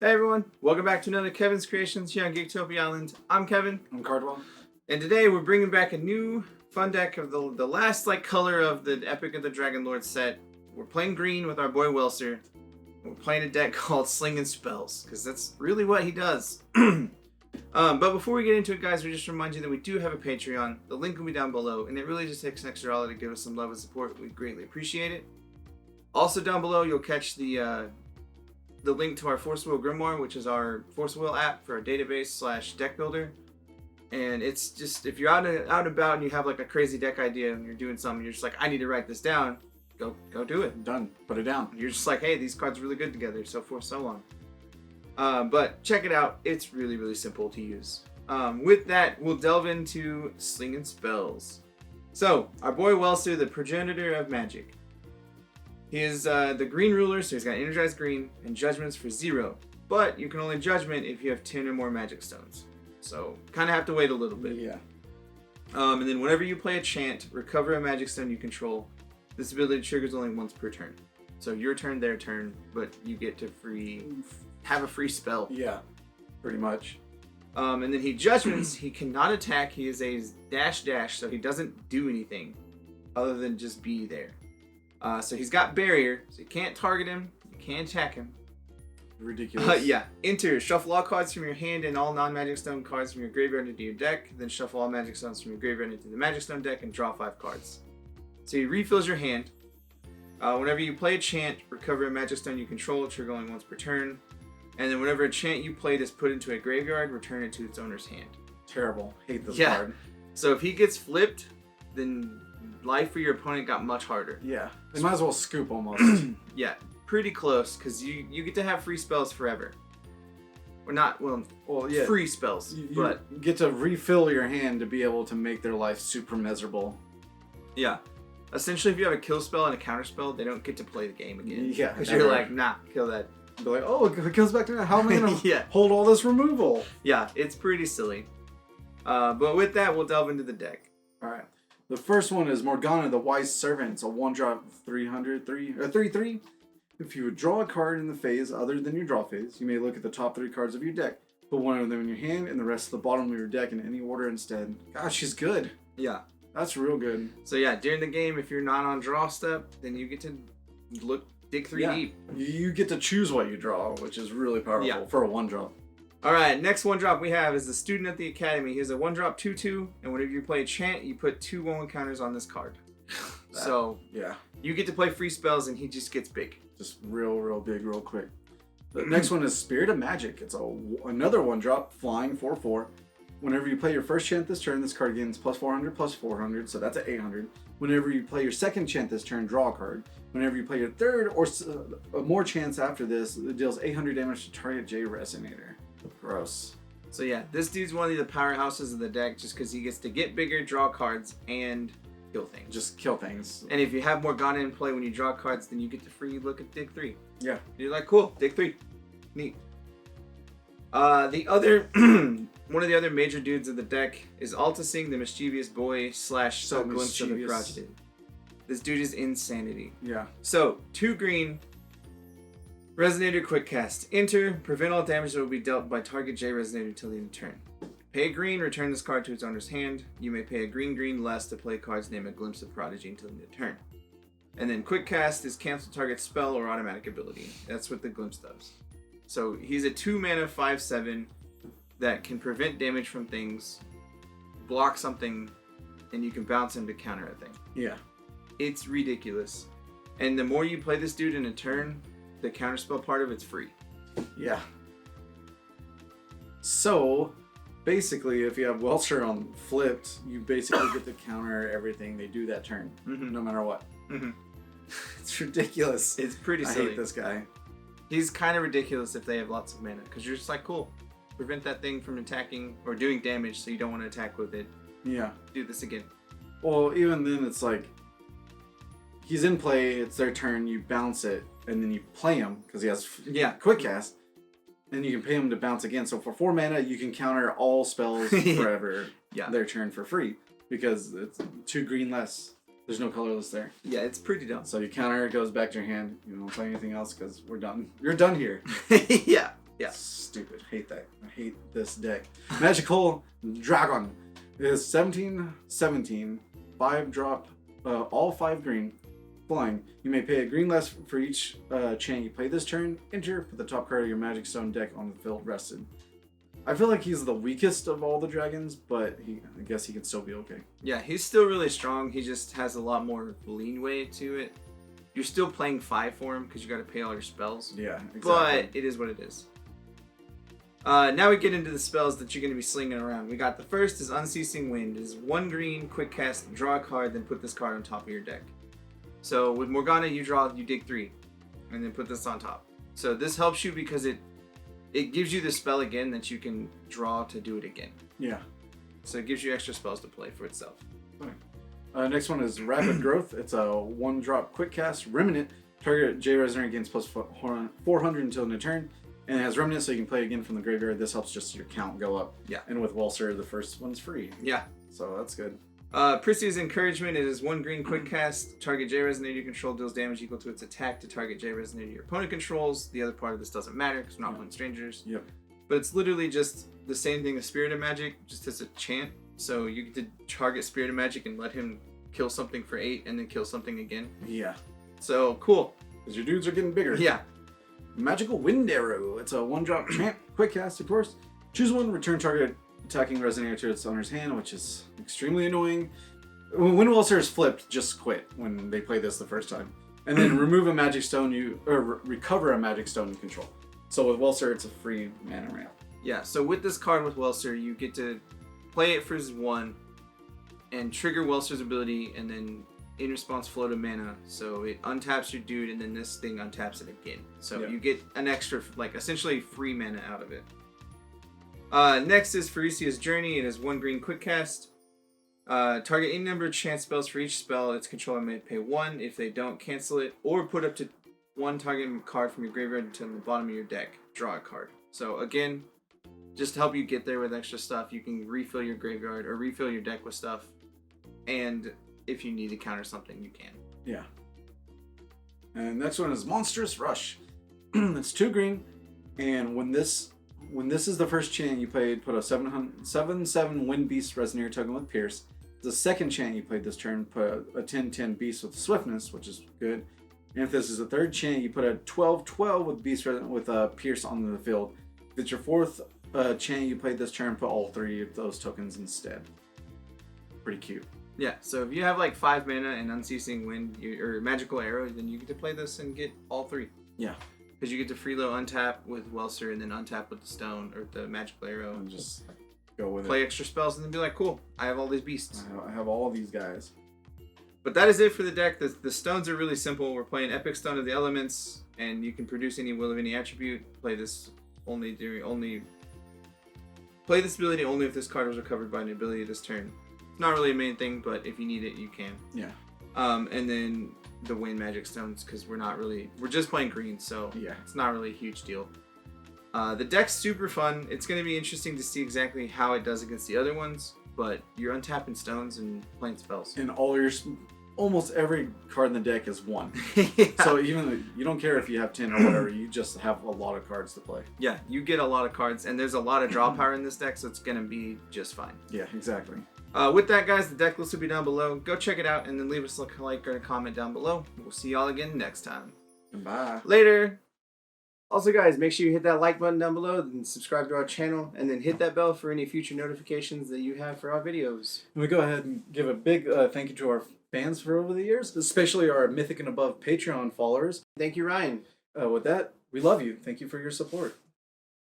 Hey everyone, welcome back to another Kevin's Kreations here on Geektopia Island. I'm Kevin. I'm Cardwell. And today we're bringing back a new fun deck of the last color of the Epic of the Dragon Lord set. We're playing green with our boy Welser. We're playing a deck called Slinging Spells, because that's really what he does. But before we get into it, guys, we just remind you that we do have a Patreon. The link will be down below, and it really just takes an extra dollar to give us some love and support. We greatly appreciate it. Also down below, you'll catch the link to our FoW Grimoire, which is our Force Wheel app for our database / deck builder. And it's just, if you're out and about and you have like a crazy deck idea and you're doing something, you're just like, I need to write this down, go do it. Done. Put it down. You're just like, hey, these cards are really good together, so forth, so on. But check it out. It's really, really simple to use. With that, we'll delve into Slinging Spells. So, our boy Welser, the Progenitor of Magic. He is the green ruler, so he's got energized green and judgments for 0. But you can only judgment if you have 10 or more magic stones. So kind of have to wait a little bit. Yeah. And then whenever you play a chant, recover a magic stone you control. This ability triggers only once per turn. So your turn, their turn, but you get to have a free spell. Yeah, pretty much. And then he judgments. He cannot attack. He is a -- so he doesn't do anything other than just be there. So he's got barrier, so you can't target him, you can't attack him. Ridiculous. Yeah. Enter. Shuffle all cards from your hand and all non-magic stone cards from your graveyard into your deck. Then shuffle all magic stones from your graveyard into the magic stone deck and draw 5 cards. So he refills your hand. Whenever you play a chant, recover a magic stone you control, trigger only once per turn. And then whenever a chant you played is put into a graveyard, return it to its owner's hand. Terrible. Hate this Yeah. card. So if he gets flipped, then life for your opponent got much harder. Yeah. They might as well scoop almost. Yeah, pretty close, because you get to have free spells forever. Or not, well yeah, free spells, but you get to refill your hand to be able to make their life super miserable. Yeah. Essentially, if you have a kill spell and a counter spell, they don't get to play the game again. Yeah. Because you're like, nah, kill that. Be like, oh, it goes back to that. How am I going to Yeah. hold all this removal? Yeah, it's pretty silly. But with that, we'll delve into the deck. All right. The first one is Morgana, the Wise Servant. It's a 1-drop 3/3. If you would draw a card in the phase other than your draw phase, you may look at the top 3 cards of your deck. Put one of them in your hand and the rest at the bottom of your deck in any order instead. Gosh, she's good. Yeah. That's real good. So yeah, during the game, if you're not on draw step, then you get to dig 3 deep. You get to choose what you draw, which is really powerful for a 1-drop. Alright, next 1-drop we have is the Student at the Academy. He's a 1-drop 2/2, and whenever you play a chant, you put 2 1/1 counters on this card. So yeah, you get to play free spells and he just gets big. Just real big, real quick. The next one is Spirit of Magic. It's another 1-drop flying 4/4. Whenever you play your first chant this turn, this card gains +400/+400, so that's at 800. Whenever you play your second chant this turn, draw a card. Whenever you play your third or more chants after this, it deals 800 damage to target J Resonator. Gross. So yeah, this dude's one of the powerhouses of the deck just because he gets to get bigger, draw cards, and kill things. Just kill things. And if you have Morgana in play when you draw cards, then you get to free look at dig 3. Yeah. You're like, cool, dig 3. Neat. The other, one of the other major dudes of the deck is Altesing, the Mischievous boy / So glimpse of the mischievous. Prodigy. This dude is insanity. Yeah. So, 2 green, Resonator quick cast. Enter, prevent all damage that will be dealt by target J Resonator until the end of turn. Pay a green, return this card to its owner's hand. You may pay a green less to play cards named a Glimpse of Prodigy until the end of turn. And then quick cast is cancel target spell or automatic ability. That's what the Glimpse does. So he's a 2-mana 5/7 that can prevent damage from things, block something, and you can bounce him to counter a thing. Yeah. It's ridiculous. And the more you play this dude in a turn, the counterspell part of it's free. Yeah. So, basically, if you have Welser on flipped, you basically get to counter everything they do that turn, no matter what. It's ridiculous. It's pretty I silly. hate this guy. He's kind of ridiculous if they have lots of mana, because you're just like, cool, prevent that thing from attacking or doing damage, so you don't want to attack with it. Yeah. Do this again. Well, even then, it's like, he's in play, it's their turn, you bounce it, and then you play him, because he has quick cast, and you can pay him to bounce again. So for 4 mana, you can counter all spells forever, their turn for free, because it's 2 green less. There's no colorless there. Yeah, it's pretty dumb. So you counter, it goes back to your hand. You don't play anything else because we're done. You're done here. Yeah. Yeah. Stupid. Hate that. I hate this deck. Magical Dragon is 17/17, 5-drop, all 5 green, flying. You may pay a green less for each chant you play this turn. Enter, put the top card of your Magic Stone deck on the field rested. I feel like he's the weakest of all the dragons, but I guess he could still be okay. Yeah, he's still really strong. He just has a lot more leeway to it. You're still playing 5 for him because you got to pay all your spells. Yeah, exactly. But it is what it is. Now we get into the spells that you're going to be slinging around. We got the first is Unceasing Wind. It is 1 green, quick cast, draw a card, then put this card on top of your deck. So with Morgana, you dig 3, and then put this on top. So this helps you because it gives you the spell again that you can draw to do it again. Yeah. So it gives you extra spells to play for itself. Next one is Rapid Growth. It's a 1-drop quick cast. Remnant. Target J Resonators gains plus 400 until end of turn. And it has Remnant, so you can play again from the graveyard. This helps just your count go up. Yeah. And with Welser, the first one's free. Yeah. So that's good. Pricia's Encouragement. It is 1 green quick cast. Target J Resonator you control deals damage equal to its attack to target J Resonator your opponent controls. The other part of this doesn't matter because we're not playing strangers. Yep. But it's literally just the same thing as Spirit of Magic, just as a chant. So you get to target Spirit of Magic and let him kill something for 8 and then kill something again. Yeah. So cool. Because your dudes are getting bigger. Yeah. Magical Wind Arrow. It's a 1-drop chant, quick cast, of course. Choose one, return target attacking Resonator to its owner's hand, which is extremely annoying. When Wind Welser is flipped, just quit when they play this the first time. And then remove a Magic Stone recover a Magic Stone you control. So with Welser, it's a free mana ramp. Yeah, so with this card with Welser, you get to play it for 1 and trigger Welser's ability and then in response float a mana. So it untaps your dude and then this thing untaps it again. So you get an extra, like essentially free mana out of it. Next is Felicias Journey. It is 1 green quick cast. Target any number of chance spells for each spell its controller may pay 1. If they don't, cancel it. Or put up to 1 target card from your graveyard to the bottom of your deck. Draw a card. So again, just to help you get there with extra stuff, you can refill your graveyard or refill your deck with stuff. And if you need to counter something, you can. Yeah. And next one is Monstrous Rush. It's 2 green, and when this is the first chant you played, put a 7/7 Wind Beast Resonator token with Pierce. The second chant you played this turn, put a 10/10 Beast with Swiftness, which is good. And if this is the third chant, you put a 12/12 with Beast with Pierce on the field. If it's your fourth chant you played this turn, put all 3 of those tokens instead. Pretty cute. Yeah, so if you have like 5 mana and Unceasing Wind or Magical Arrow, then you get to play this and get all 3. Yeah. Because you get to freelo untap with Welser and then untap with the stone or the Magical Arrow. And just go with play extra spells and then be like, cool, I have all these beasts. I have all of these guys. But that is it for the deck. The stones are really simple. We're playing Epic Stone of the Elements, and you can produce any will of any attribute. Play this play this ability only if this card was recovered by an ability this turn. It's not really a main thing, but if you need it, you can. Yeah. And then the Wind Magic Stones, because we're just playing green, so yeah, it's not really a huge deal. The deck's super fun. It's going to be interesting to see exactly how it does against the other ones, but you're untapping stones and playing spells. And almost every card in the deck is 1. Yeah. So even you don't care if you have 10 or whatever, you just have a lot of cards to play. Yeah, you get a lot of cards, and there's a lot of draw power in this deck, so it's going to be just fine. Yeah, exactly. With that, guys, the deck list will be down below. Go check it out, and then leave us a like or a comment down below. We'll see y'all again next time. Bye. Later. Also, guys, make sure you hit that like button down below and subscribe to our channel, and then hit that bell for any future notifications that you have for our videos. And we go ahead and give a big thank you to our fans for over the years, especially our Mythic and Above Patreon followers. Thank you, Ryan. With that, we love you. Thank you for your support.